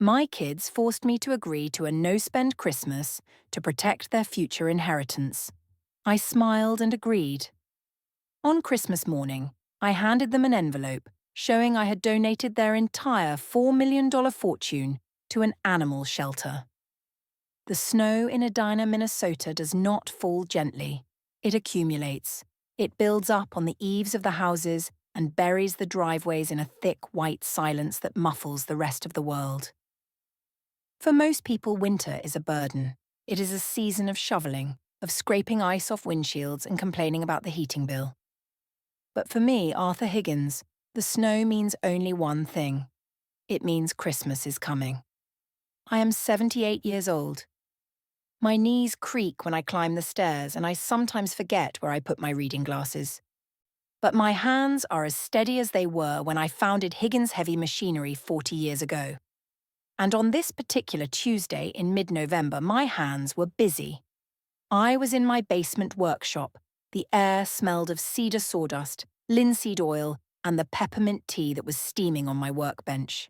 My kids forced me to agree to a no-spend Christmas to protect their future inheritance. I smiled and agreed. On Christmas morning, I handed them an envelope showing I had donated their entire $4 million fortune to an animal shelter. The snow in Edina, Minnesota does not fall gently. It accumulates. It builds up on the eaves of the houses and buries the driveways in a thick white silence that muffles the rest of the world. For most people, winter is a burden. It is a season of shoveling, of scraping ice off windshields and complaining about the heating bill. But for me, Arthur Higgins, the snow means only one thing. It means Christmas is coming. I am 78 years old. My knees creak when I climb the stairs, and I sometimes forget where I put my reading glasses. But my hands are as steady as they were when I founded Higgins Heavy Machinery 40 years ago. And on this particular Tuesday in mid-November, my hands were busy. I was in my basement workshop. The air smelled of cedar sawdust, linseed oil, and the peppermint tea that was steaming on my workbench.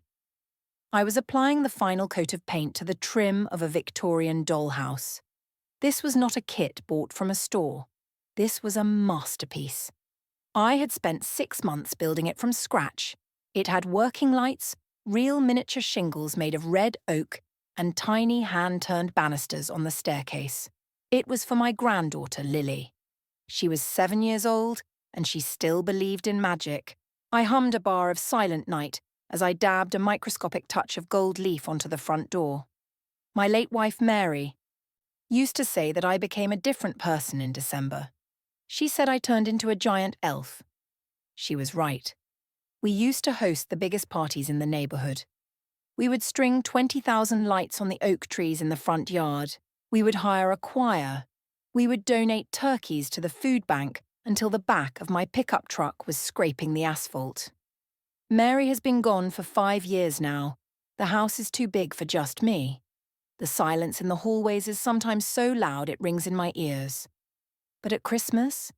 I was applying the final coat of paint to the trim of a Victorian dollhouse. This was not a kit bought from a store. This was a masterpiece. I had spent 6 months building it from scratch. It had working lights, real miniature shingles made of red oak, and tiny hand-turned banisters on the staircase. It was for my granddaughter, Lily. She was 7 years old, and she still believed in magic. I hummed a bar of Silent Night as I dabbed a microscopic touch of gold leaf onto the front door. My late wife, Mary, used to say that I became a different person in December. She said I turned into a giant elf. She was right. We used to host the biggest parties in the neighborhood. We would string 20,000 lights on the oak trees in the front yard. We would hire a choir. We would donate turkeys to the food bank until the back of my pickup truck was scraping the asphalt. Mary has been gone for 5 years now. The house is too big for just me. The silence in the hallways is sometimes so loud it rings in my ears. But at Christmas,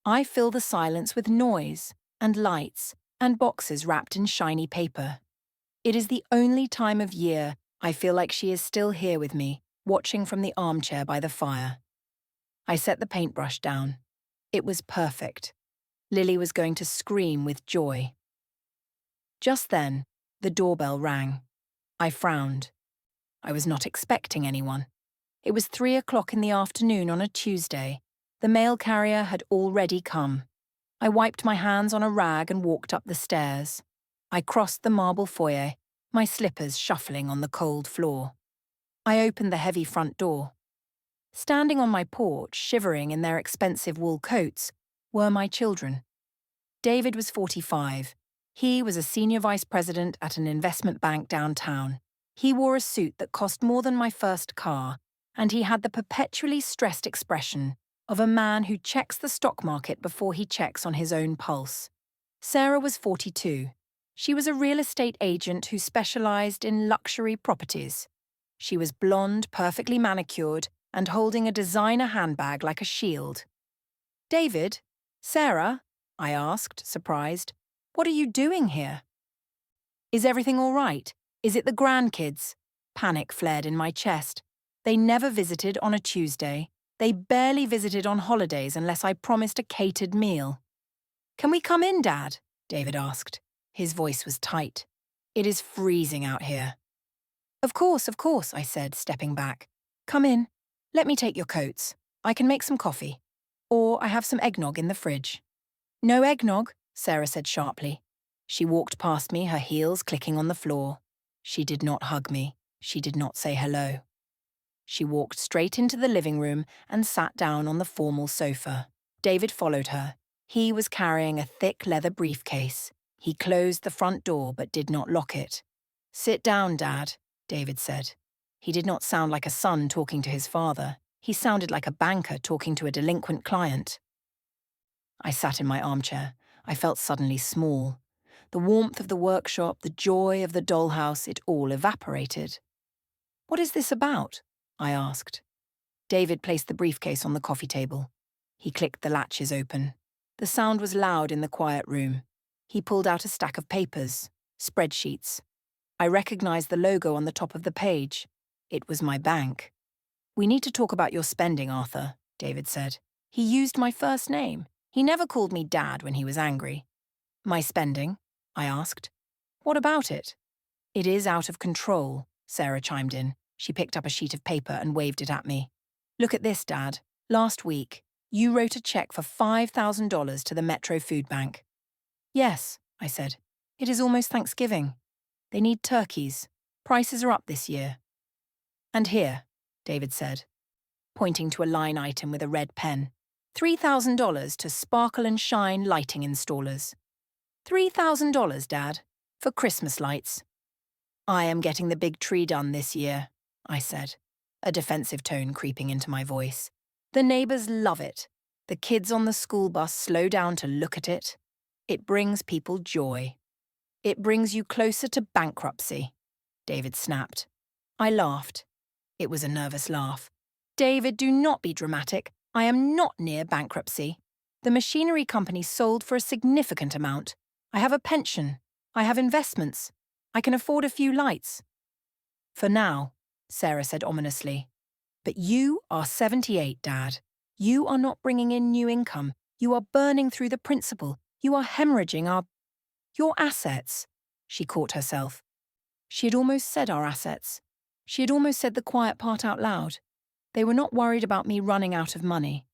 I fill the silence with noise and lights and boxes wrapped in shiny paper. It is the only time of year I feel like she is still here with me, watching from the armchair by the fire. I set the paintbrush down. It was perfect. Lily was going to scream with joy. Just then, the doorbell rang. I frowned. I was not expecting anyone. It was 3 o'clock in the afternoon on a Tuesday. The mail carrier had already come. I wiped my hands on a rag and walked up the stairs. I crossed the marble foyer, my slippers shuffling on the cold floor. I opened the heavy front door. Standing on my porch, shivering in their expensive wool coats, were my children. David was 45. He was a senior vice president at an investment bank downtown. He wore a suit that cost more than my first car, and he had the perpetually stressed expression of a man who checks the stock market before he checks on his own pulse. Sarah was 42. She was a real estate agent who specialized in luxury properties. She was blonde, perfectly manicured, and holding a designer handbag like a shield. "David? Sarah?" I asked, surprised. "What are you doing here?" "Is everything all right? Is it the grandkids?" Panic flared in my chest. They never visited on a Tuesday. They barely visited on holidays unless I promised a catered meal. "Can we come in, Dad?" David asked. His voice was tight. "It is freezing out here." Of course, I said, stepping back. "Come in. Let me take your coats. I can make some coffee. Or I have some eggnog in the fridge." "No eggnog," Sarah said sharply. She walked past me, her heels clicking on the floor. She did not hug me. She did not say hello. She walked straight into the living room and sat down on the formal sofa. David followed her. He was carrying a thick leather briefcase. He closed the front door but did not lock it. "Sit down, Dad," David said. He did not sound like a son talking to his father. He sounded like a banker talking to a delinquent client. I sat in my armchair. I felt suddenly small. The warmth of the workshop, the joy of the dollhouse, it all evaporated. "What is this about?" I asked. David placed the briefcase on the coffee table. He clicked the latches open. The sound was loud in the quiet room. He pulled out a stack of papers, spreadsheets. I recognized the logo on the top of the page. It was my bank. "We need to talk about your spending, Arthur," David said. He used my first name. He never called me Dad when he was angry. "My spending?" I asked. "What about it?" "It is out of control," Sarah chimed in. She picked up a sheet of paper and waved it at me. "Look at this, Dad. Last week, you wrote a check for $5,000 to the Metro Food Bank." "Yes," I said. "It is almost Thanksgiving. They need turkeys. Prices are up this year." "And here," David said, pointing to a line item with a red pen. $3,000 to Sparkle and Shine lighting installers. $3,000, Dad, for Christmas lights. "I am getting the big tree done this year," I said, a defensive tone creeping into my voice. "The neighbours love it. The kids on the school bus slow down to look at it. It brings people joy. It brings you closer to bankruptcy," David snapped. I laughed. It was a nervous laugh. "David, do not be dramatic. I am not near bankruptcy. The machinery company sold for a significant amount. I have a pension. I have investments. I can afford a few lights." "For now," Sarah said ominously. "But you are 78, Dad. You are not bringing in new income. You are burning through the principal. You are hemorrhaging your assets." She caught herself. She had almost said our assets. She had almost said the quiet part out loud. They were not worried about me running out of money.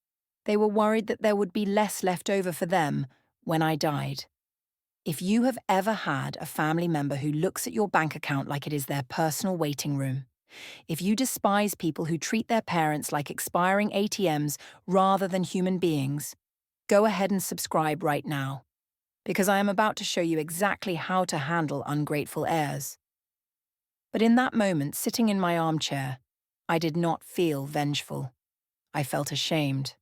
They were worried that there would be less left over for them when I died. If you have ever had a family member who looks at your bank account like it is their personal waiting room, if you despise people who treat their parents like expiring ATMs rather than human beings, go ahead and subscribe right now, because I am about to show you exactly how to handle ungrateful heirs. But in that moment, sitting in my armchair, I did not feel vengeful. I felt ashamed.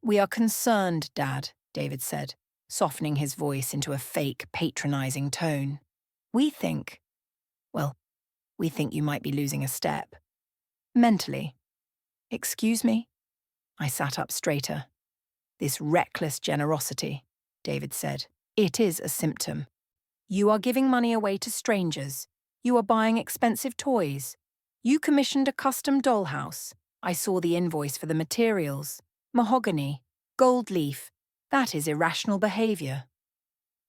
"We are concerned, Dad," David said, softening his voice into a fake, patronizing tone. We think you might be losing a step. Mentally." "Excuse me?" I sat up straighter. "This reckless generosity," David said. "It is a symptom. You are giving money away to strangers. You are buying expensive toys. You commissioned a custom dollhouse. I saw the invoice for the materials. Mahogany, gold leaf. That is irrational behaviour."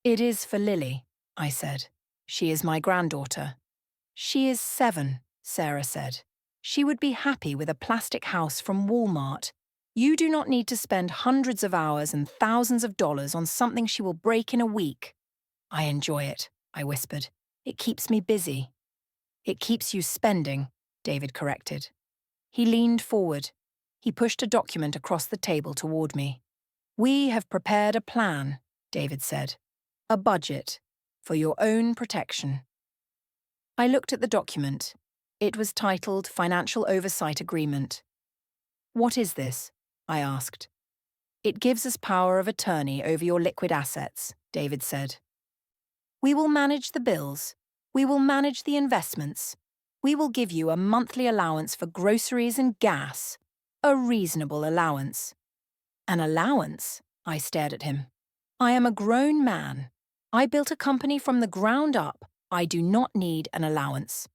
"It is for Lily," I said. "She is my granddaughter." "She is 7, Sarah said. "She would be happy with a plastic house from Walmart. You do not need to spend hundreds of hours and thousands of dollars on something she will break in a week." "I enjoy it," I whispered. "It keeps me busy." "It keeps you spending," David corrected. He leaned forward. He pushed a document across the table toward me. "We have prepared a plan," David said. "A budget for your own protection." I looked at the document. It was titled Financial Oversight Agreement. "What is this?" I asked. "It gives us power of attorney over your liquid assets," David said. "We will manage the bills. We will manage the investments. We will give you a monthly allowance for groceries and gas. A reasonable allowance." "An allowance?" I stared at him. "I am a grown man. I built a company from the ground up. I do not need an allowance."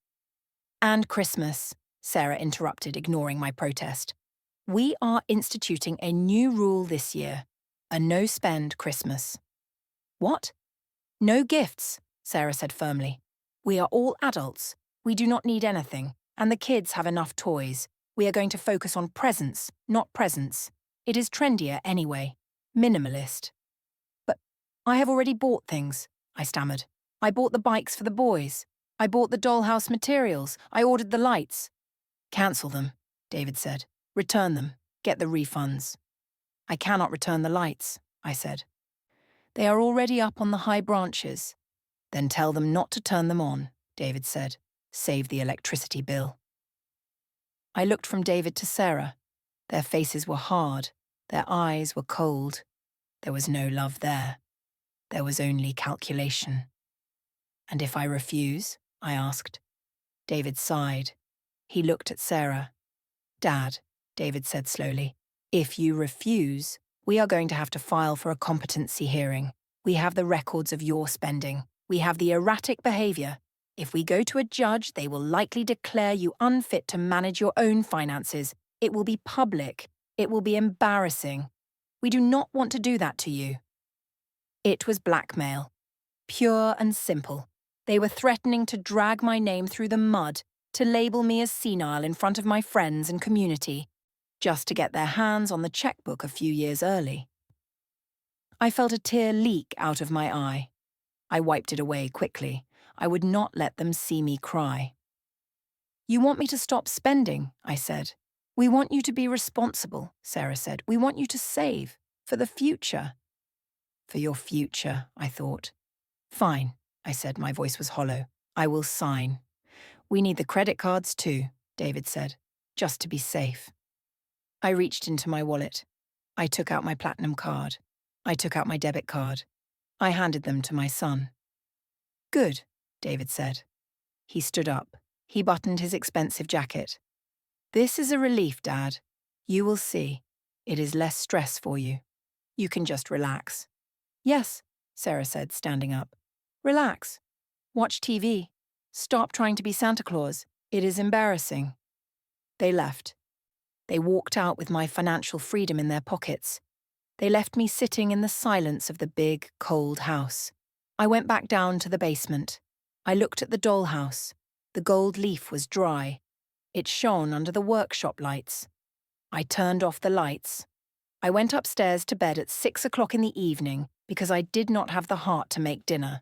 "And Christmas," Sarah interrupted, ignoring my protest. "We are instituting a new rule this year, a no-spend Christmas." "What?" "No gifts," Sarah said firmly. "We are all adults. We do not need anything, and the kids have enough toys. We are going to focus on presents, not presents. It is trendier anyway. Minimalist." "But I have already bought things," I stammered. "I bought the bikes for the boys. I bought the dollhouse materials. I ordered the lights." "Cancel them," David said. "Return them. Get the refunds." "I cannot return the lights," I said. "They are already up on the high branches." "Then tell them not to turn them on," David said. "Save the electricity bill." I looked from David to Sarah. Their faces were hard. Their eyes were cold. There was no love there. There was only calculation. "And if I refuse?" I asked. David sighed. He looked at Sarah. "Dad," David said slowly, "if you refuse, we are going to have to file for a competency hearing. We have the records of your spending. We have the erratic behaviour. If we go to a judge, they will likely declare you unfit to manage your own finances. It will be public. It will be embarrassing. We do not want to do that to you." It was blackmail. Pure and simple. They were threatening to drag my name through the mud, to label me as senile in front of my friends and community, just to get their hands on the checkbook a few years early. I felt a tear leak out of my eye. I wiped it away quickly. I would not let them see me cry. "You want me to stop spending," I said. "We want you to be responsible," Sarah said. "We want you to save. For the future." "For your future," I thought. "Fine," I said, my voice was hollow. "I will sign." "We need the credit cards too," David said, "just to be safe." I reached into my wallet. I took out my platinum card. I took out my debit card. I handed them to my son. "Good," David said. He stood up. He buttoned his expensive jacket. "This is a relief, Dad. You will see. It is less stress for you. You can just relax." "Yes," Sarah said, standing up. "Relax. Watch TV. Stop trying to be Santa Claus. It is embarrassing." They left. They walked out with my financial freedom in their pockets. They left me sitting in the silence of the big, cold house. I went back down to the basement. I looked at the dollhouse. The gold leaf was dry. It shone under the workshop lights. I turned off the lights. I went upstairs to bed at 6 o'clock in the evening because I did not have the heart to make dinner.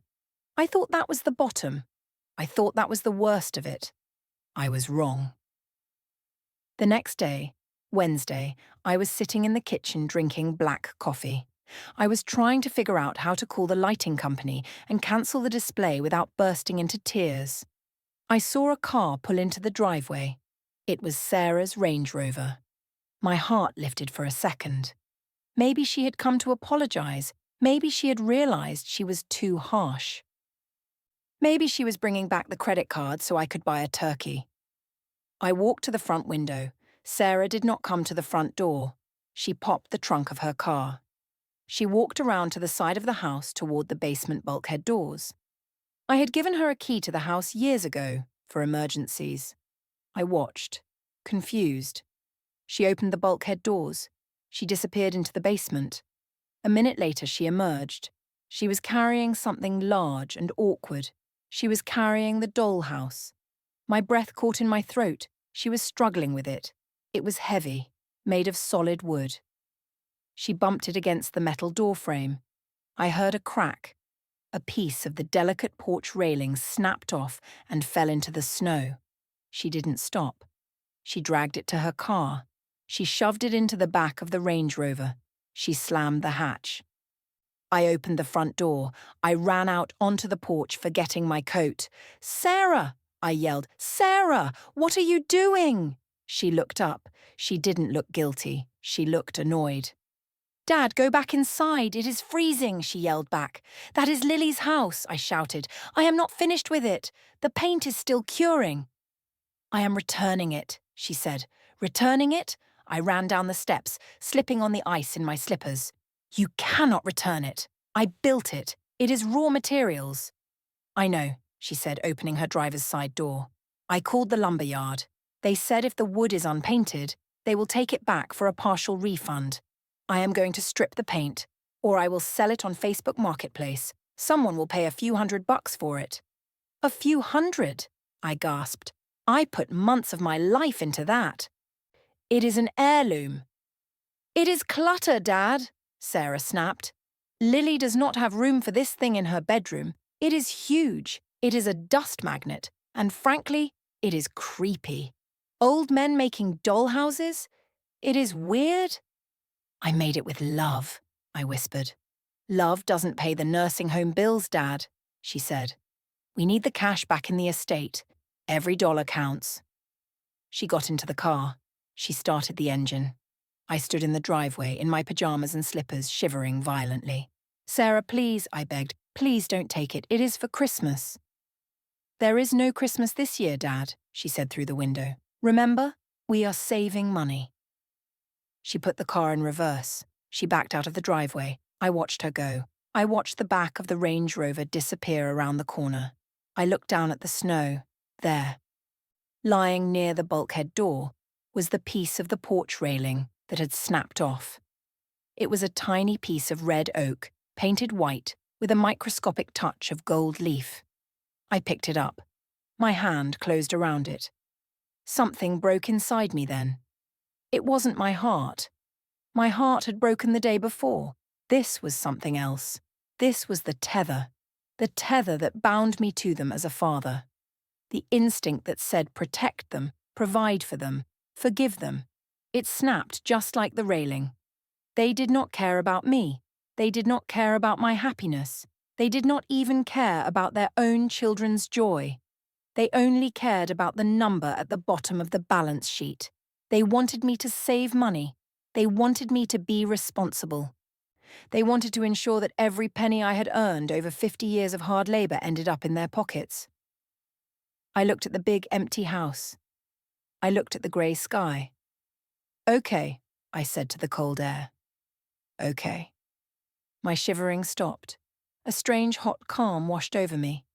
I thought that was the bottom. I thought that was the worst of it. I was wrong. The next day, Wednesday, I was sitting in the kitchen drinking black coffee. I was trying to figure out how to call the lighting company and cancel the display without bursting into tears. I saw a car pull into the driveway. It was Sarah's Range Rover. My heart lifted for a second. Maybe she had come to apologize. Maybe she had realized she was too harsh. Maybe she was bringing back the credit card so I could buy a turkey. I walked to the front window. Sarah did not come to the front door. She popped the trunk of her car. She walked around to the side of the house toward the basement bulkhead doors. I had given her a key to the house years ago, for emergencies. I watched, confused. She opened the bulkhead doors. She disappeared into the basement. A minute later, she emerged. She was carrying something large and awkward. She was carrying the dollhouse. My breath caught in my throat. She was struggling with it. It was heavy, made of solid wood. She bumped it against the metal door frame. I heard a crack. A piece of the delicate porch railing snapped off and fell into the snow. She didn't stop. She dragged it to her car. She shoved it into the back of the Range Rover. She slammed the hatch. I opened the front door. I ran out onto the porch, forgetting my coat. "Sarah!" I yelled. "Sarah, what are you doing?" She looked up. She didn't look guilty. She looked annoyed. "Dad, go back inside. It is freezing," she yelled back. "That is Lily's house," I shouted. "I am not finished with it. The paint is still curing." "I am returning it," she said. "Returning it?" I ran down the steps, slipping on the ice in my slippers. "You cannot return it. I built it. It is raw materials." "I know," she said, opening her driver's side door. "I called the lumber yard. They said if the wood is unpainted, they will take it back for a partial refund. I am going to strip the paint, or I will sell it on Facebook Marketplace. Someone will pay a few $100 for it." "A few hundred?" I gasped. "I put months of my life into that." "It is an heirloom." "It is clutter, Dad," Sarah snapped. "Lily does not have room for this thing in her bedroom. It is huge. It is a dust magnet. And frankly, it is creepy. Old men making dollhouses? It is weird." "I made it with love," I whispered. "Love doesn't pay the nursing home bills, Dad," she said. "We need the cash back in the estate. Every dollar counts." She got into the car. She started the engine. I stood in the driveway in my pajamas and slippers, shivering violently. "Sarah, please," I begged. "Please don't take it. It is for Christmas." "There is no Christmas this year, Dad," she said through the window. "Remember, we are saving money." She put the car in reverse. She backed out of the driveway. I watched her go. I watched the back of the Range Rover disappear around the corner. I looked down at the snow. There, lying near the bulkhead door, was the piece of the porch railing that had snapped off. It was a tiny piece of red oak, painted white, with a microscopic touch of gold leaf. I picked it up. My hand closed around it. Something broke inside me then. It wasn't my heart. My heart had broken the day before. This was something else. This was the tether that bound me to them as a father. The instinct that said protect them, provide for them, forgive them. It snapped just like the railing. They did not care about me. They did not care about my happiness. They did not even care about their own children's joy. They only cared about the number at the bottom of the balance sheet. They wanted me to save money. They wanted me to be responsible. They wanted to ensure that every penny I had earned over 50 years of hard labor ended up in their pockets. I looked at the big empty house. I looked at the grey sky. "Okay," I said to the cold air. "Okay." My shivering stopped. A strange hot calm washed over me.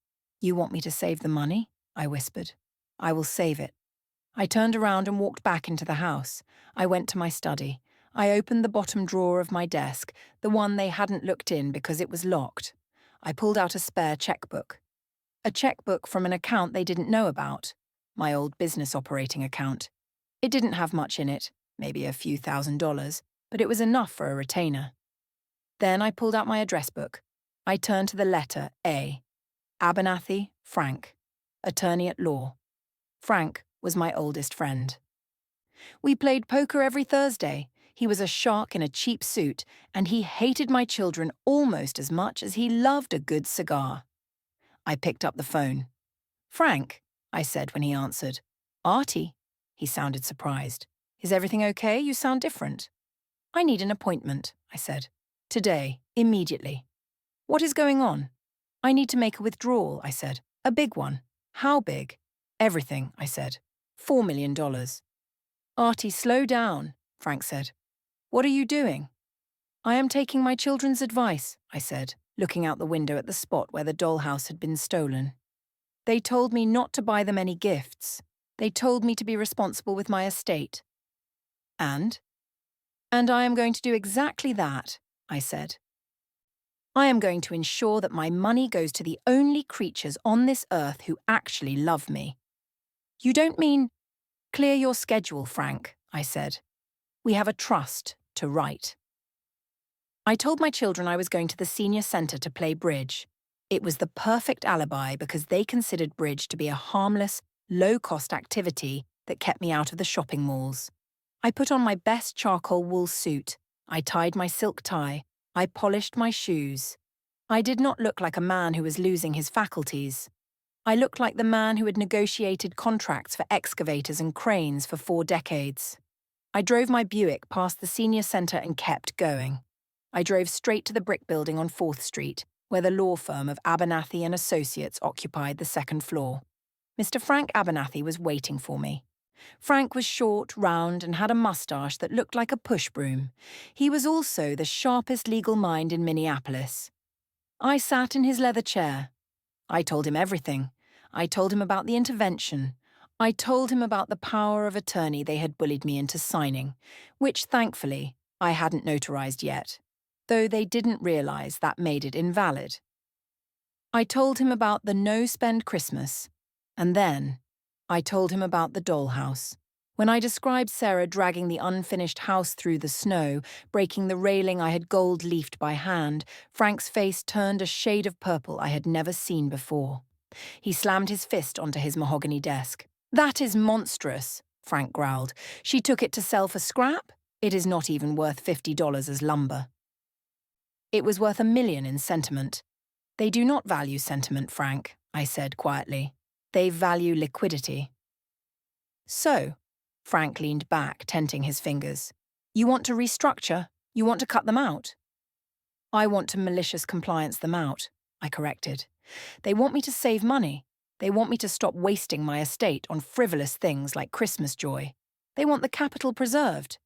"You want me to save the money?" I whispered. "I will save it." I turned around and walked back into the house. I went to my study. I opened the bottom drawer of my desk, the one they hadn't looked in because it was locked. I pulled out a spare checkbook. A checkbook from an account they didn't know about, my old business operating account. It didn't have much in it, maybe a few $1,000s, but it was enough for a retainer. Then I pulled out my address book. I turned to the letter A. Abernathy, Frank, attorney at law. Frank was my oldest friend. We played poker every Thursday. He was a shark in a cheap suit, and he hated my children almost as much as he loved a good cigar. I picked up the phone. "Frank," I said when he answered. "Artie." He sounded surprised. "Is everything okay? You sound different." "I need an appointment," I said. "Today, immediately." "What is going on?" "I need to make a withdrawal," I said. "A big one." "How big?" "Everything," I said. $4 million. "Artie, slow down," Frank said. "What are you doing?" "I am taking my children's advice," I said, looking out the window at the spot where the dollhouse had been stolen. "They told me not to buy them any gifts. They told me to be responsible with my estate." "And?" "And I am going to do exactly that," I said. "I am going to ensure that my money goes to the only creatures on this earth who actually love me." "You don't mean—" "Clear your schedule, Frank," I said. "We have a trust to write." I told my children I was going to the senior centre to play bridge. It was the perfect alibi because they considered bridge to be a harmless, low-cost activity that kept me out of the shopping malls. I put on my best charcoal wool suit. I tied my silk tie. I polished my shoes. I did not look like a man who was losing his faculties. I looked like the man who had negotiated contracts for excavators and cranes for 4 decades. I drove my Buick past the senior centre and kept going. I drove straight to the brick building on 4th Street, where the law firm of Abernathy and Associates occupied the 2nd floor. Mr. Frank Abernathy was waiting for me. Frank was short, round, and had a mustache that looked like a push broom. He was also the sharpest legal mind in Minneapolis. I sat in his leather chair. I told him everything. I told him about the intervention. I told him about the power of attorney they had bullied me into signing, which, thankfully, I hadn't notarized yet, though they didn't realize that made it invalid. I told him about the no-spend Christmas, and then I told him about the dollhouse. When I described Sarah dragging the unfinished house through the snow, breaking the railing I had gold-leafed by hand, Frank's face turned a shade of purple I had never seen before. He slammed his fist onto his mahogany desk. "That is monstrous," Frank growled. "She took it to sell for scrap? It is not even worth $50 as lumber." "It was worth $1 million in sentiment." "They do not value sentiment, Frank," I said quietly. "They value liquidity." "So," Frank leaned back, tenting his fingers, "you want to restructure? You want to cut them out?" "I want to malicious compliance them out," I corrected. "They want me to save money. They want me to stop wasting my estate on frivolous things like Christmas joy. They want the capital preserved.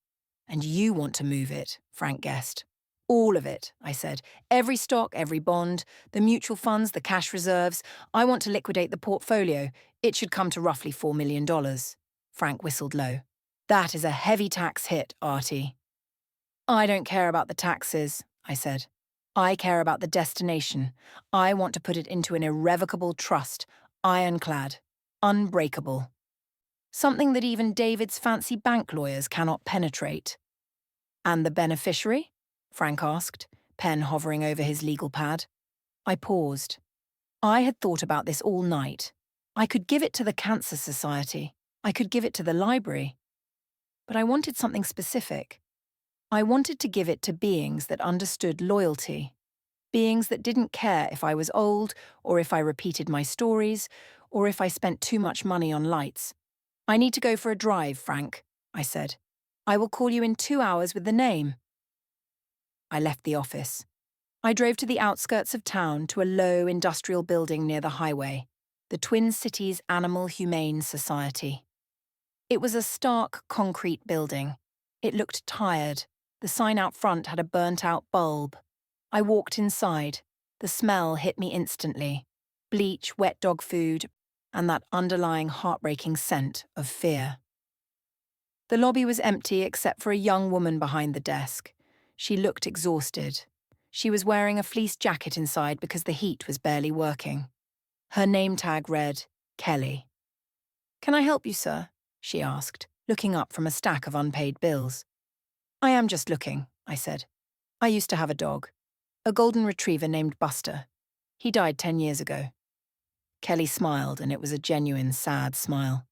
And you want to move it," Frank guessed. All of it, I said. Every stock, every bond, the mutual funds, the cash reserves. I want to liquidate the portfolio. It should come to roughly $4 million. Frank whistled low. That is a heavy tax hit, Artie. I don't care about the taxes, I said. I care about the destination. I want to put it into an irrevocable trust, ironclad, unbreakable. Something that even David's fancy bank lawyers cannot penetrate. And the beneficiary? Frank asked, pen hovering over his legal pad. I paused. I had thought about this all night. I could give it to the Cancer Society. I could give it to the library. But I wanted something specific. I wanted to give it to beings that understood loyalty. Beings that didn't care if I was old, or if I repeated my stories, or if I spent too much money on lights. I need to go for a drive, Frank, I said. I will call you in 2 hours with the name. I left the office. I drove to the outskirts of town to a low industrial building near the highway, the Twin Cities Animal Humane Society. It was a stark concrete building. It looked tired. The sign out front had a burnt-out bulb. I walked inside. The smell hit me instantly. Bleach, wet dog food, and that underlying heartbreaking scent of fear. The lobby was empty except for a young woman behind the desk. She looked exhausted. She was wearing a fleece jacket inside because the heat was barely working. Her name tag read, Kelly. "Can I help you, sir?" she asked, looking up from a stack of unpaid bills. "I am just looking," I said. "I used to have a dog, a golden retriever named Buster. He died 10 years ago." Kelly smiled, and it was a genuine, sad smile.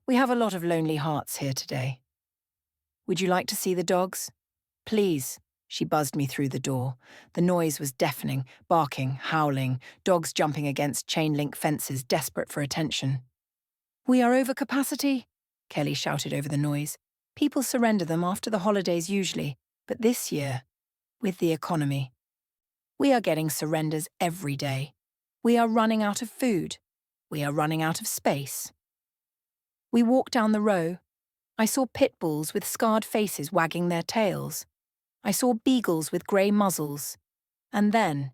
"We have a lot of lonely hearts here today." "Would you like to see the dogs?" "Please." She buzzed me through the door. The noise was deafening, barking, howling, dogs jumping against chain-link fences, desperate for attention. "We are over capacity," Kelly shouted over the noise. "People surrender them after the holidays usually, but this year, with the economy, we are getting surrenders every day. We are running out of food. We are running out of space." We walked down the row. I saw pit bulls with scarred faces wagging their tails. I saw beagles with grey muzzles. And then,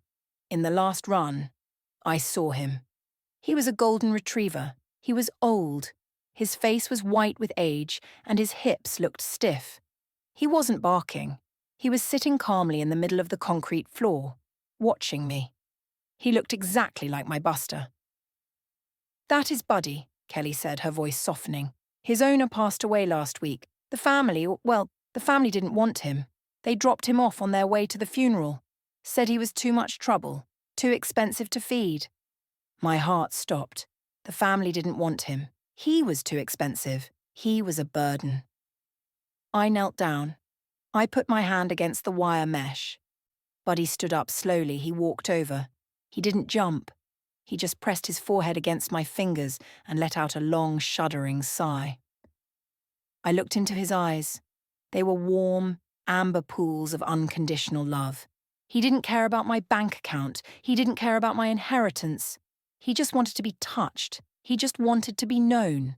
in the last run, I saw him. He was a golden retriever. He was old. His face was white with age, and his hips looked stiff. He wasn't barking. He was sitting calmly in the middle of the concrete floor, watching me. He looked exactly like my Buster. "That is Buddy," Kelly said, her voice softening. "His owner passed away last week. The family didn't want him. They dropped him off on their way to the funeral. Said he was too much trouble, too expensive to feed." My heart stopped. The family didn't want him. He was too expensive. He was a burden. I knelt down. I put my hand against the wire mesh. Buddy stood up slowly. He walked over. He didn't jump. He just pressed his forehead against my fingers and let out a long, shuddering sigh. I looked into his eyes. They were warm, amber pools of unconditional love. He didn't care about my bank account. He didn't care about my inheritance. He just wanted to be touched. He just wanted to be known.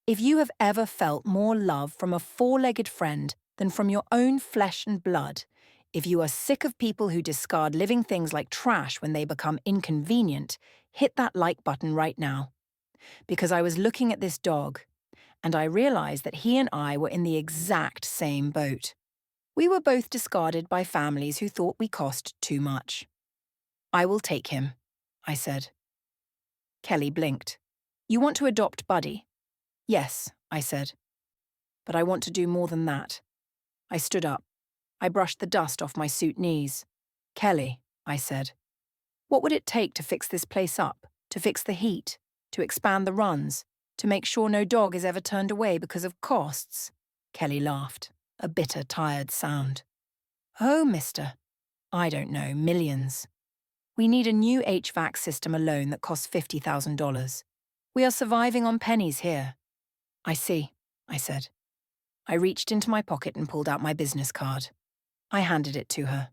If you have ever felt more love from a four-legged friend than from your own flesh and blood, if you are sick of people who discard living things like trash when they become inconvenient, hit that like button right now. Because I was looking at this dog, and I realized that he and I were in the exact same boat. We were both discarded by families who thought we cost too much. "I will take him," I said. Kelly blinked. "You want to adopt Buddy?" "Yes," I said. "But I want to do more than that." I stood up. I brushed the dust off my suit knees. "Kelly," I said, "what would it take to fix this place up, to fix the heat, to expand the runs, to make sure no dog is ever turned away because of costs?" Kelly laughed, a bitter, tired sound. "Oh, mister, I don't know, millions. We need a new HVAC system alone that costs $50,000. We are surviving on pennies here." "I see," I said. I reached into my pocket and pulled out my business card. I handed it to her.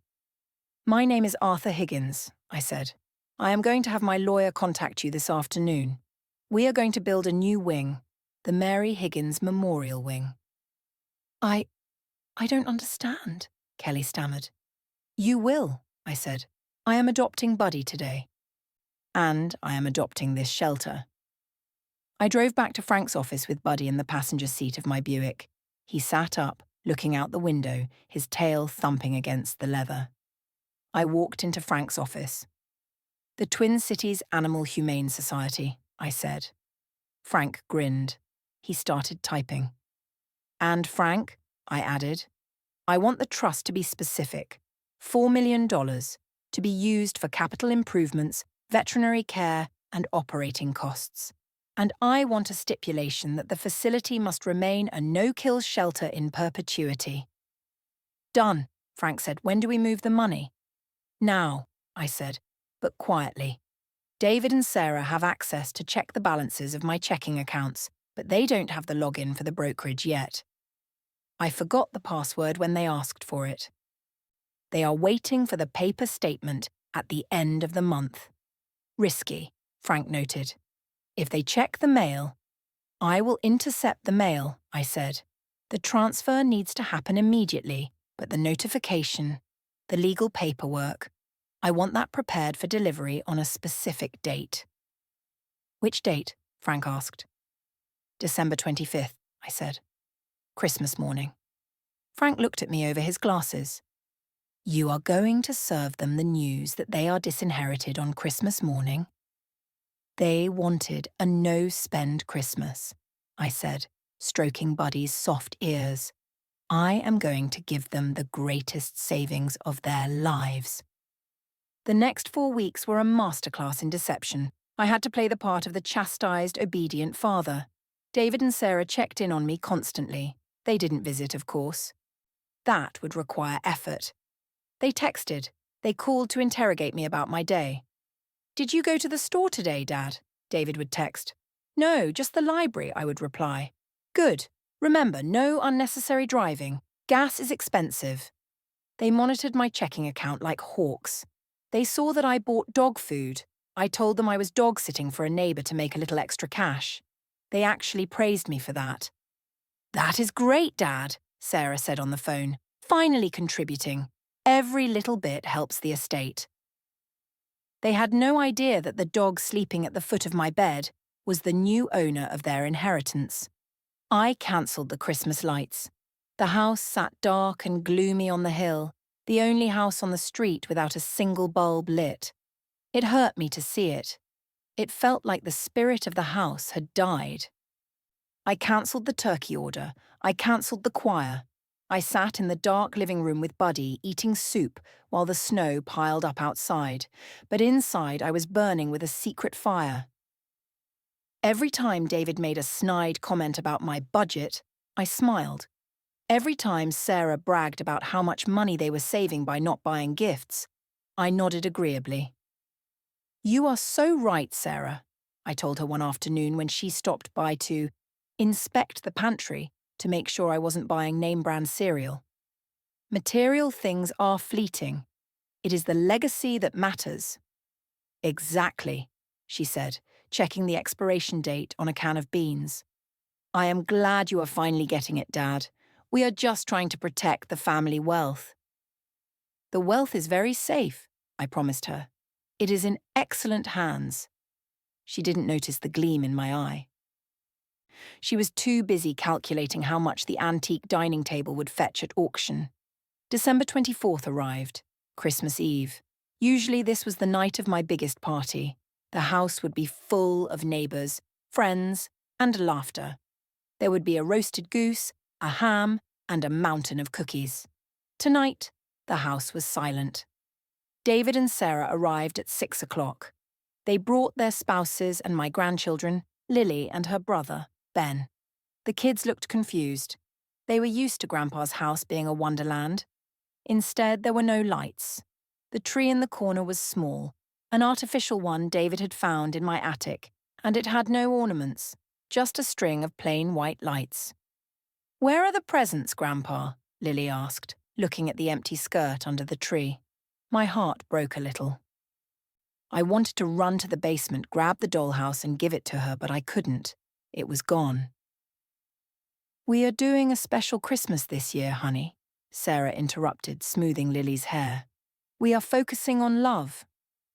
"My name is Arthur Higgins," I said. "I am going to have my lawyer contact you this afternoon. We are going to build a new wing, the Mary Higgins Memorial Wing." I don't understand," Kelly stammered. You will, I said. I am adopting Buddy today. And I am adopting this shelter. I drove back to Frank's office with Buddy in the passenger seat of my Buick. He sat up, looking out the window, his tail thumping against the leather. I walked into Frank's office. The Twin Cities Animal Humane Society, I said. Frank grinned. He started typing. And Frank, I added, I want the trust to be specific. $4 million, to be used for capital improvements, veterinary care, and operating costs. And I want a stipulation that the facility must remain a no-kill shelter in perpetuity. Done, Frank said. When do we move the money? Now, I said, but quietly. David and Sarah have access to check the balances of my checking accounts, but they don't have the login for the brokerage yet. I forgot the password when they asked for it. They are waiting for the paper statement at the end of the month. Risky, Frank noted. If they check the mail, I will intercept the mail, I said. The transfer needs to happen immediately, but the notification, the legal paperwork, I want that prepared for delivery on a specific date. Which date? Frank asked. December 25th, I said. Christmas morning. Frank looked at me over his glasses. You are going to serve them the news that they are disinherited on Christmas morning? They wanted a no-spend Christmas, I said, stroking Buddy's soft ears. I am going to give them the greatest savings of their lives. The next 4 weeks were a masterclass in deception. I had to play the part of the chastised, obedient father. David and Sarah checked in on me constantly. They didn't visit, of course. That would require effort. They texted. They called to interrogate me about my day. Did you go to the store today, Dad? David would text. No, just the library, I would reply. Good. Remember, no unnecessary driving. Gas is expensive. They monitored my checking account like hawks. They saw that I bought dog food. I told them I was dog-sitting for a neighbour to make a little extra cash. They actually praised me for that. That is great, Dad, Sarah said on the phone. Finally contributing. Every little bit helps the estate. They had no idea that the dog sleeping at the foot of my bed was the new owner of their inheritance. I cancelled the Christmas lights. The house sat dark and gloomy on the hill, the only house on the street without a single bulb lit. It hurt me to see it. It felt like the spirit of the house had died. I cancelled the turkey order. I cancelled the choir. I sat in the dark living room with Buddy, eating soup while the snow piled up outside, but inside I was burning with a secret fire. Every time David made a snide comment about my budget, I smiled. Every time Sarah bragged about how much money they were saving by not buying gifts, I nodded agreeably. You are so right, Sarah, I told her one afternoon when she stopped by to inspect the pantry to make sure I wasn't buying name-brand cereal. Material things are fleeting. It is the legacy that matters. Exactly, she said, checking the expiration date on a can of beans. I am glad you are finally getting it, Dad. We are just trying to protect the family wealth. The wealth is very safe, I promised her. It is in excellent hands. She didn't notice the gleam in my eye. She was too busy calculating how much the antique dining table would fetch at auction. December 24th arrived, Christmas Eve. Usually this was the night of my biggest party. The house would be full of neighbours, friends, and laughter. There would be a roasted goose, a ham, and a mountain of cookies. Tonight, the house was silent. David and Sarah arrived at 6 o'clock. They brought their spouses and my grandchildren, Lily and her brother, Ben. The kids looked confused. They were used to Grandpa's house being a wonderland. Instead, there were no lights. The tree in the corner was small, an artificial one David had found in my attic, and it had no ornaments, just a string of plain white lights. Where are the presents, Grandpa? Lily asked, looking at the empty skirt under the tree. My heart broke a little. I wanted to run to the basement, grab the dollhouse and give it to her, but I couldn't. It was gone. We are doing a special Christmas this year, honey, Sarah interrupted, smoothing Lily's hair. We are focusing on love,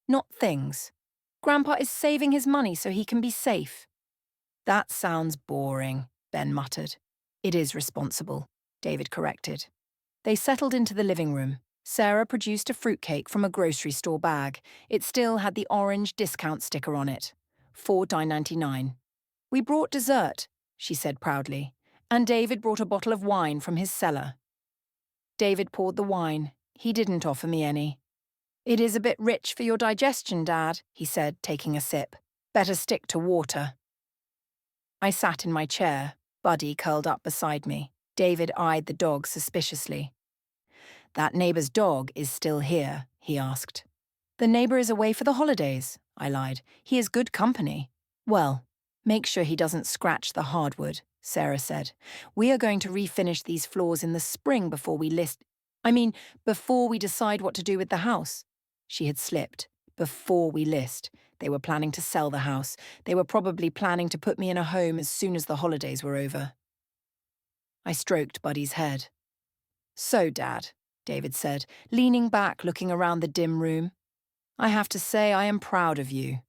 not things. Grandpa is saving his money so he can be safe. That sounds boring, Ben muttered. It is responsible, David corrected. They settled into the living room. Sarah produced a fruitcake from a grocery store bag. It still had the orange discount sticker on it. $4.99. We brought dessert, she said proudly, and David brought a bottle of wine from his cellar. David poured the wine. He didn't offer me any. It is a bit rich for your digestion, Dad, he said, taking a sip. Better stick to water. I sat in my chair, Buddy curled up beside me. David eyed the dog suspiciously. That neighbour's dog is still here, he asked. The neighbour is away for the holidays, I lied. He is good company. Well, make sure he doesn't scratch the hardwood, Sarah said. We are going to refinish these floors in the spring before we decide what to do with the house. She had slipped. Before we list. They were planning to sell the house. They were probably planning to put me in a home as soon as the holidays were over. I stroked Buddy's head. So, Dad, David said, leaning back, looking around the dim room. I have to say I am proud of you.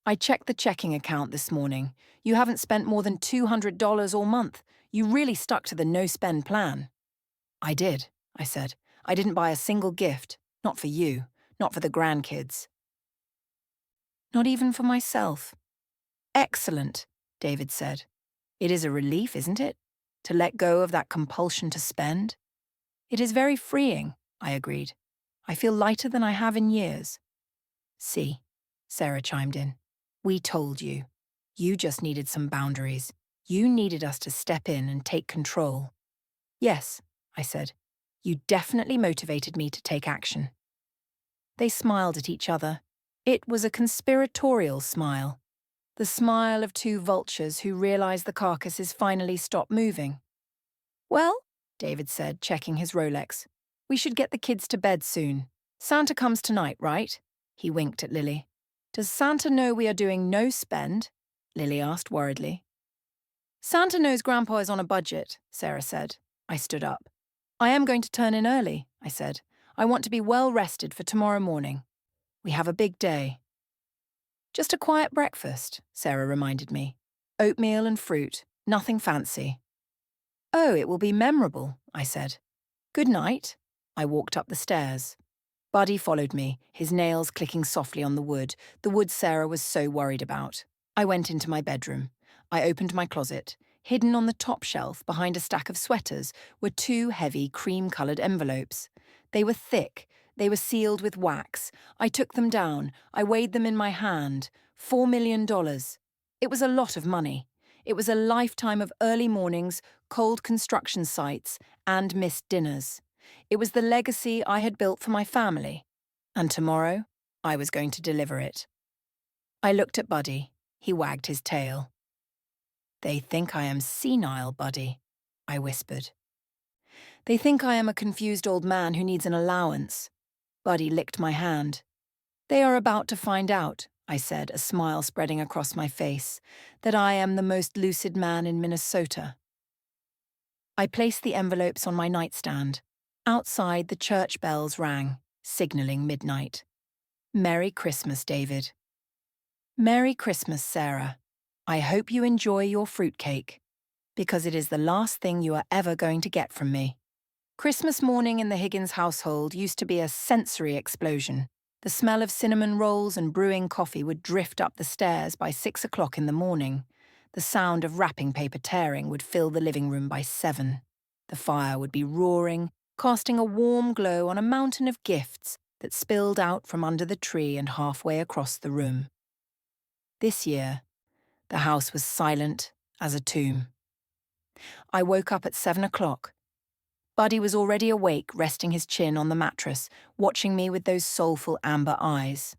I checked the checking account this morning. You haven't spent more than $200 all month. You really stuck to the no-spend plan. I did, I said. I didn't buy a single gift. Not for you. Not for the grandkids. Not even for myself. Excellent, David said. It is a relief, isn't it? To let go of that compulsion to spend. It is very freeing, I agreed. I feel lighter than I have in years. See, Sarah chimed in. We told you. You just needed some boundaries. You needed us to step in and take control. Yes, I said. You definitely motivated me to take action. They smiled at each other. It was a conspiratorial smile. The smile of two vultures who realize the carcass is finally stopped moving. Well, David said, checking his Rolex, we should get the kids to bed soon. Santa comes tonight, right? He winked at Lily. Does Santa know we are doing no spend? Lily asked worriedly. Santa knows Grandpa is on a budget, Sarah said. I stood up. I am going to turn in early, I said. I want to be well rested for tomorrow morning. We have a big day. Just a quiet breakfast, Sarah reminded me. Oatmeal and fruit, nothing fancy. Oh, it will be memorable, I said. Good night. I walked up the stairs. Buddy followed me, his nails clicking softly on the wood Sarah was so worried about. I went into my bedroom. I opened my closet. Hidden on the top shelf behind a stack of sweaters were two heavy cream-coloured envelopes. They were thick. They were sealed with wax. I took them down. I weighed them in my hand. $4 million. It was a lot of money. It was a lifetime of early mornings, cold construction sites, and missed dinners. It was the legacy I had built for my family. And tomorrow, I was going to deliver it. I looked at Buddy. He wagged his tail. They think I am senile, Buddy, I whispered. They think I am a confused old man who needs an allowance. Buddy licked my hand. They are about to find out, I said, a smile spreading across my face, that I am the most lucid man in Minnesota. I placed the envelopes on my nightstand. Outside, the church bells rang, signalling midnight. Merry Christmas, David. Merry Christmas, Sarah. I hope you enjoy your fruitcake, because it is the last thing you are ever going to get from me. Christmas morning in the Higgins household used to be a sensory explosion. The smell of cinnamon rolls and brewing coffee would drift up the stairs by 6 o'clock in the morning. The sound of wrapping paper tearing would fill the living room by 7. The fire would be roaring, casting a warm glow on a mountain of gifts that spilled out from under the tree and halfway across the room. This year, the house was silent as a tomb. I woke up at 7 o'clock. Buddy was already awake, resting his chin on the mattress, watching me with those soulful amber eyes.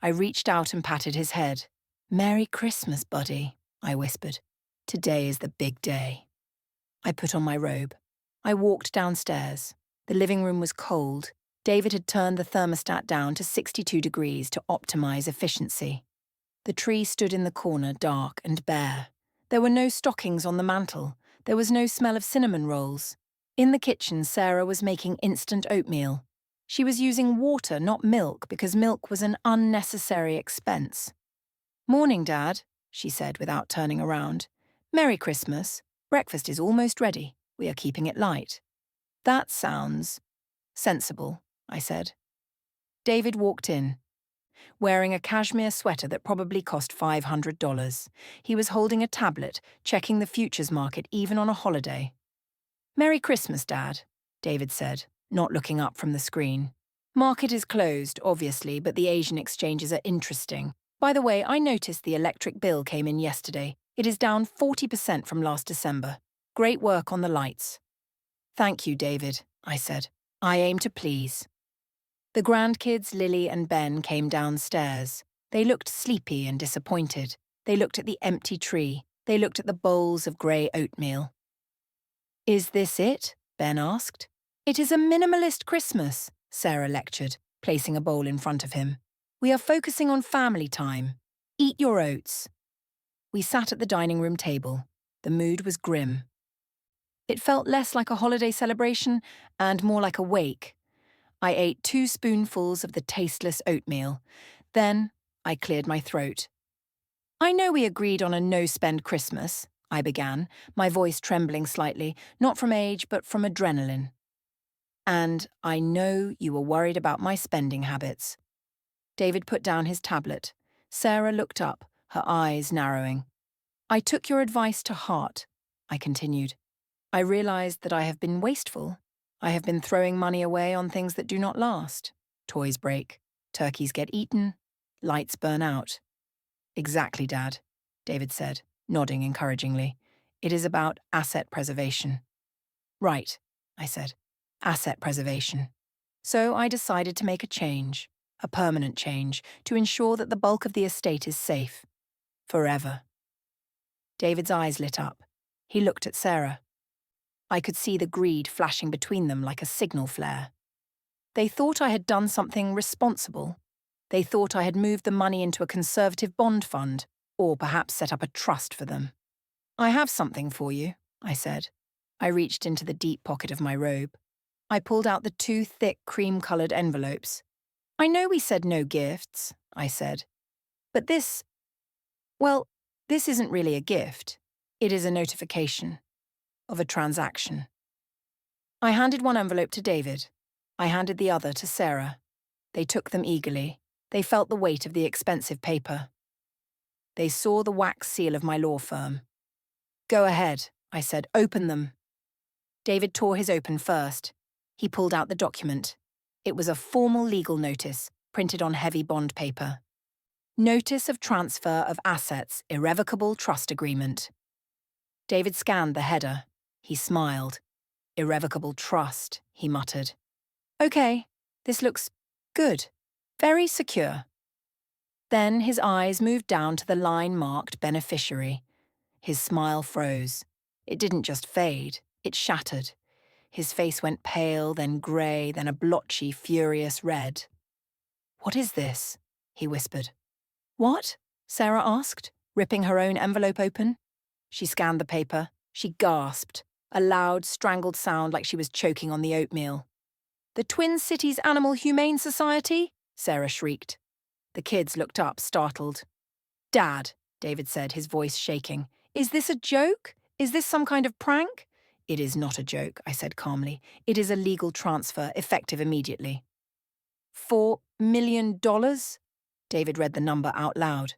I reached out and patted his head. Merry Christmas, Buddy, I whispered. Today is the big day. I put on my robe. I walked downstairs. The living room was cold. David had turned the thermostat down to 62 degrees to optimize efficiency. The tree stood in the corner, dark and bare. There were no stockings on the mantel. There was no smell of cinnamon rolls. In the kitchen, Sarah was making instant oatmeal. She was using water, not milk, because milk was an unnecessary expense. "Morning, Dad," she said without turning around. "Merry Christmas. Breakfast is almost ready. We are keeping it light." "That sounds sensible," I said. David walked in, wearing a cashmere sweater that probably cost $500. He was holding a tablet, checking the futures market even on a holiday. "Merry Christmas, Dad," David said, not looking up from the screen. "Market is closed, obviously, but the Asian exchanges are interesting. By the way, I noticed the electric bill came in yesterday. It is down 40% from last December. Great work on the lights." "Thank you, David," I said. "I aim to please." The grandkids, Lily and Ben, came downstairs. They looked sleepy and disappointed. They looked at the empty tree. They looked at the bowls of grey oatmeal. "Is this it?" Ben asked. "It is a minimalist Christmas," Sarah lectured, placing a bowl in front of him. "We are focusing on family time. Eat your oats." We sat at the dining room table. The mood was grim. It felt less like a holiday celebration and more like a wake. I ate 2 spoonfuls of the tasteless oatmeal. Then I cleared my throat. "I know we agreed on a no-spend Christmas," I began, my voice trembling slightly, not from age but from adrenaline. "And I know you were worried about my spending habits." David put down his tablet. Sarah looked up, her eyes narrowing. "I took your advice to heart," I continued. "I realized that I have been wasteful. I have been throwing money away on things that do not last. Toys break, turkeys get eaten, lights burn out." "Exactly, Dad," David said, nodding encouragingly. "It is about asset preservation." "Right," I said. "Asset preservation." So I decided to make a change, a permanent change, to ensure that the bulk of the estate is safe. Forever. David's eyes lit up. He looked at Sarah. I could see the greed flashing between them like a signal flare. They thought I had done something responsible. They thought I had moved the money into a conservative bond fund, or perhaps set up a trust for them. "I have something for you," I said. I reached into the deep pocket of my robe. I pulled out the 2 thick cream-coloured envelopes. "I know we said no gifts," I said. "But well, this isn't really a gift. It is a notification of a transaction." I handed one envelope to David. I handed the other to Sarah. They took them eagerly. They felt the weight of the expensive paper. They saw the wax seal of my law firm. "Go ahead," I said. "Open them." David tore his open first. He pulled out the document. It was a formal legal notice, printed on heavy bond paper. "Notice of transfer of assets, irrevocable trust agreement." David scanned the header. He smiled. "Irrevocable trust," he muttered. "Okay, this looks good. Very secure." Then his eyes moved down to the line marked beneficiary. His smile froze. It didn't just fade, it shattered. His face went pale, then grey, then a blotchy, furious red. "What is this?" he whispered. "What?" Sarah asked, ripping her own envelope open. She scanned the paper. She gasped, a loud, strangled sound like she was choking on the oatmeal. "The Twin Cities Animal Humane Society?" Sarah shrieked. The kids looked up, startled. "Dad," David said, his voice shaking, "is this a joke? Is this some kind of prank?" "It is not a joke," I said calmly. "It is a legal transfer, effective immediately." $4 million? David read the number out loud.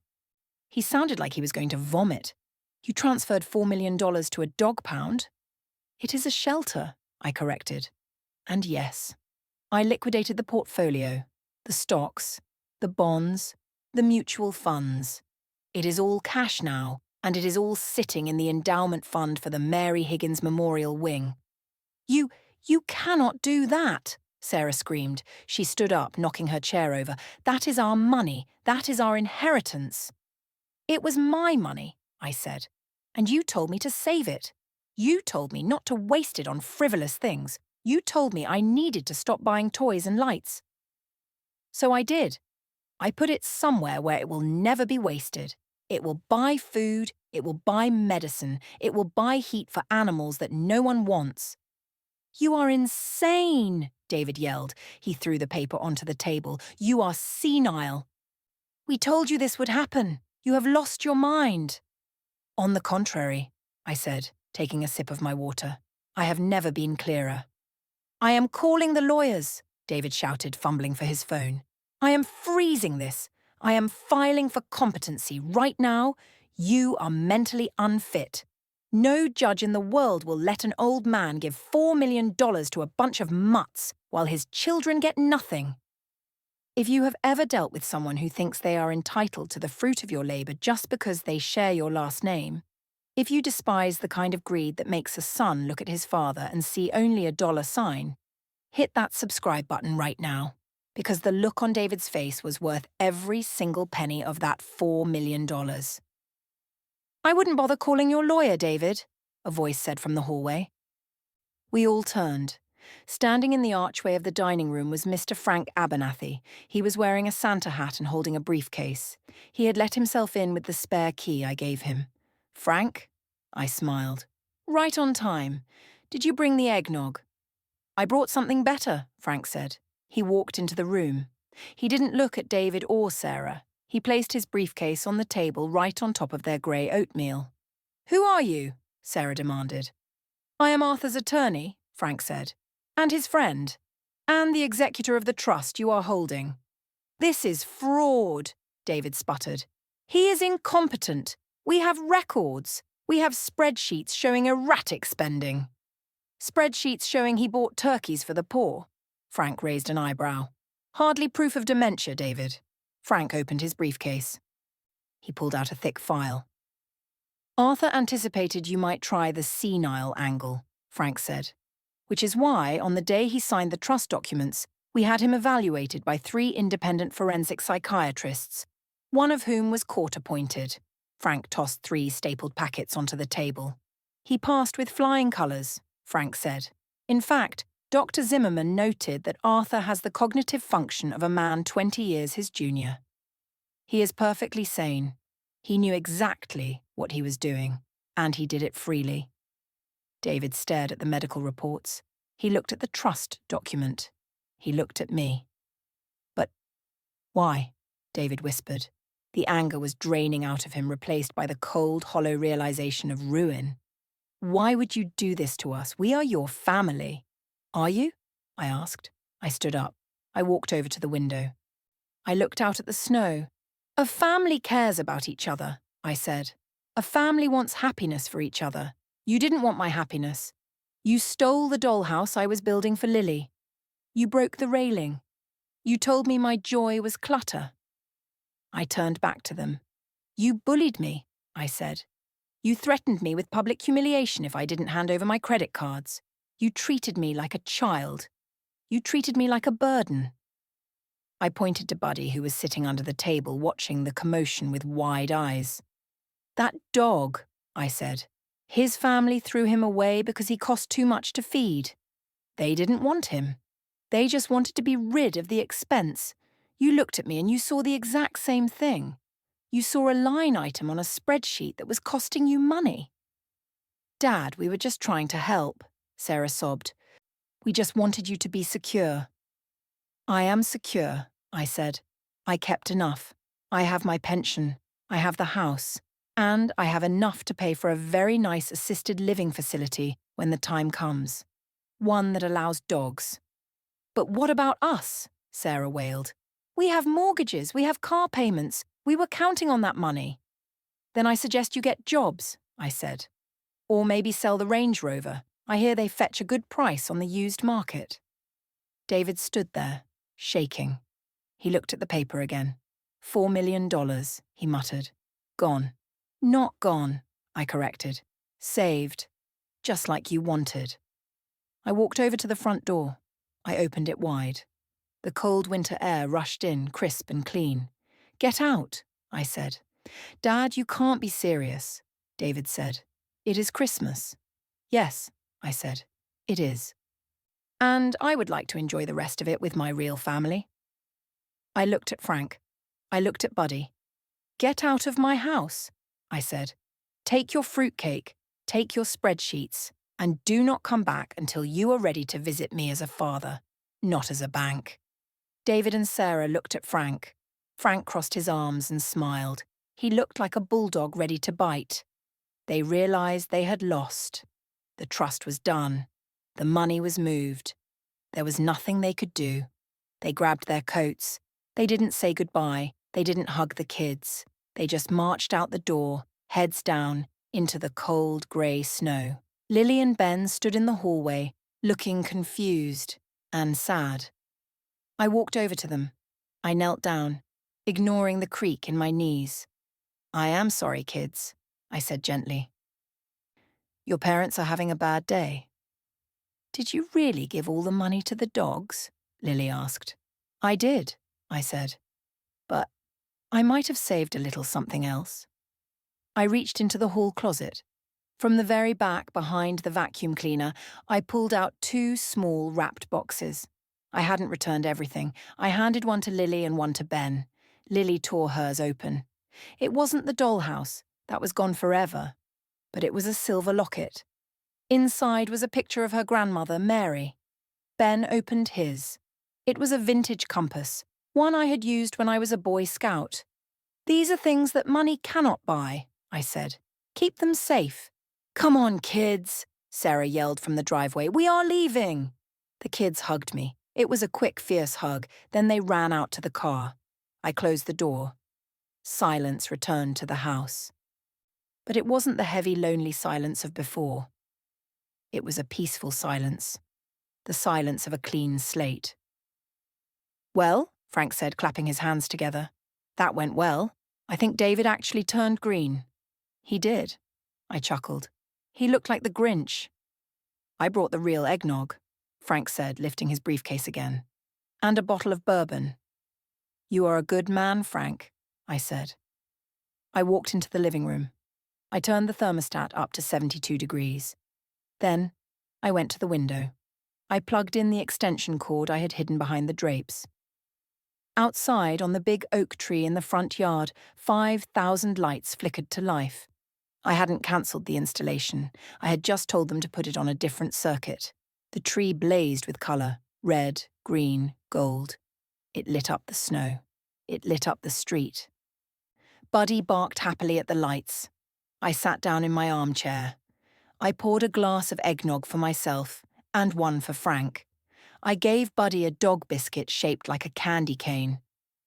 He sounded like he was going to vomit. "You transferred $4 million to a dog pound?" "It is a shelter," I corrected. And yes, I liquidated the portfolio, the stocks, the bonds, the mutual funds. It is all cash now, and it is all sitting in the endowment fund for the Mary Higgins Memorial Wing. You cannot do that," Sarah screamed. She stood up, knocking her chair over. "That is our money. That is our inheritance." "It was my money," I said, "and you told me to save it. You told me not to waste it on frivolous things. You told me I needed to stop buying toys and lights." "So I did. I put it somewhere where it will never be wasted. It will buy food, it will buy medicine, it will buy heat for animals that no one wants." You are insane, David yelled. He threw the paper onto the table. You are senile. We told you this would happen. You have lost your mind. On the contrary, I said, taking a sip of my water. I have never been clearer. I am calling the lawyers, David shouted, fumbling for his phone. I am freezing this. I am filing for competency right now. You are mentally unfit. No judge in the world will let an old man give $4 million to a bunch of mutts while his children get nothing. If you have ever dealt with someone who thinks they are entitled to the fruit of your labor just because they share your last name, if you despise the kind of greed that makes a son look at his father and see only a dollar sign, hit that subscribe button right now, because the look on David's face was worth every single penny of that $4 million. I wouldn't bother calling your lawyer, David, a voice said from the hallway. We all turned. Standing in the archway of the dining room was Mr. Frank Abernathy. He was wearing a Santa hat and holding a briefcase. He had let himself in with the spare key I gave him. Frank? I smiled. Right on time. Did you bring the eggnog? I brought something better, Frank said. He walked into the room. He didn't look at David or Sarah. He placed his briefcase on the table right on top of their grey oatmeal. Who are you? Sarah demanded. I am Arthur's attorney, Frank said, and his friend, and the executor of the trust you are holding. This is fraud, David sputtered. He is incompetent. We have records. We have spreadsheets showing erratic spending. Spreadsheets showing he bought turkeys for the poor. Frank raised an eyebrow. Hardly proof of dementia, David. Frank opened his briefcase. He pulled out a thick file. Arthur anticipated you might try the senile angle, Frank said, which is why, on the day he signed the trust documents, we had him evaluated by 3 independent forensic psychiatrists, one of whom was court-appointed. Frank tossed 3 stapled packets onto the table. He passed with flying colours, Frank said. In fact, Dr. Zimmerman noted that Arthur has the cognitive function of a man 20 years his junior. He is perfectly sane. He knew exactly what he was doing, and he did it freely. David stared at the medical reports. He looked at the trust document. He looked at me. But why? David whispered. The anger was draining out of him, replaced by the cold, hollow realization of ruin. Why would you do this to us? We are your family. Are you? I asked. I stood up. I walked over to the window. I looked out at the snow. A family cares about each other, I said. A family wants happiness for each other. You didn't want my happiness. You stole the dollhouse I was building for Lily. You broke the railing. You told me my joy was clutter. I turned back to them. You bullied me, I said. You threatened me with public humiliation if I didn't hand over my credit cards. You treated me like a child. You treated me like a burden. I pointed to Buddy, who was sitting under the table watching the commotion with wide eyes. That dog, I said. His family threw him away because he cost too much to feed. They didn't want him. They just wanted to be rid of the expense. You looked at me and you saw the exact same thing. You saw a line item on a spreadsheet that was costing you money. Dad, we were just trying to help, Sarah sobbed. We just wanted you to be secure. I am secure, I said. I kept enough. I have my pension. I have the house. And I have enough to pay for a very nice assisted living facility when the time comes. One that allows dogs. But what about us? Sarah wailed. We have mortgages. We have car payments. We were counting on that money. Then I suggest you get jobs, I said. Or maybe sell the Range Rover. I hear they fetch a good price on the used market. David stood there, shaking. He looked at the paper again. $4 million, he muttered. Gone. Not gone, I corrected. Saved. Just like you wanted. I walked over to the front door. I opened it wide. The cold winter air rushed in, crisp and clean. Get out, I said. Dad, you can't be serious, David said. It is Christmas. Yes, I said. It is. And I would like to enjoy the rest of it with my real family. I looked at Frank. I looked at Buddy. Get out of my house, I said. Take your fruitcake. Take your spreadsheets. And do not come back until you are ready to visit me as a father, not as a bank." David and Sarah looked at Frank. Frank crossed his arms and smiled. He looked like a bulldog ready to bite. They realized they had lost. The trust was done. The money was moved. There was nothing they could do. They grabbed their coats. They didn't say goodbye. They didn't hug the kids. They just marched out the door, heads down, into the cold, grey snow. Lily and Ben stood in the hallway, looking confused and sad. I walked over to them. I knelt down, ignoring the creak in my knees. "I am sorry, kids," I said gently. "Your parents are having a bad day." "Did you really give all the money to the dogs?" Lily asked. "I did," I said. "But I might have saved a little something else." I reached into the hall closet. From the very back behind the vacuum cleaner, I pulled out 2 small wrapped boxes. I hadn't returned everything. I handed one to Lily and one to Ben. Lily tore hers open. It wasn't the dollhouse. That was gone forever. But it was a silver locket. Inside was a picture of her grandmother, Mary. Ben opened his. It was a vintage compass, one I had used when I was a Boy Scout. "These are things that money cannot buy," I said. "Keep them safe." "Come on, kids," Sarah yelled from the driveway. "We are leaving." The kids hugged me. It was a quick, fierce hug. Then they ran out to the car. I closed the door. Silence returned to the house. But it wasn't the heavy, lonely silence of before. It was a peaceful silence. The silence of a clean slate. "Well," Frank said, clapping his hands together. "That went well. I think David actually turned green." "He did," I chuckled. "He looked like the Grinch." "I brought the real eggnog," Frank said, lifting his briefcase again. "And a bottle of bourbon." "You are a good man, Frank," I said. I walked into the living room. I turned the thermostat up to 72 degrees. Then I went to the window. I plugged in the extension cord I had hidden behind the drapes. Outside, on the big oak tree in the front yard, 5,000 lights flickered to life. I hadn't cancelled the installation. I had just told them to put it on a different circuit. The tree blazed with colour, red, green, gold. It lit up the snow. It lit up the street. Buddy barked happily at the lights. I sat down in my armchair. I poured a glass of eggnog for myself and one for Frank. I gave Buddy a dog biscuit shaped like a candy cane.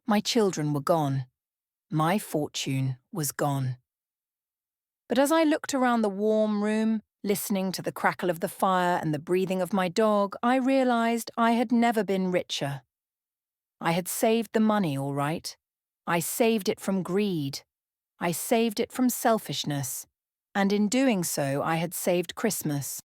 My children were gone. My fortune was gone. But as I looked around the warm room, listening to the crackle of the fire and the breathing of my dog, I realized I had never been richer. I had saved the money, all right. I saved it from greed. I saved it from selfishness. And in doing so, I had saved Christmas.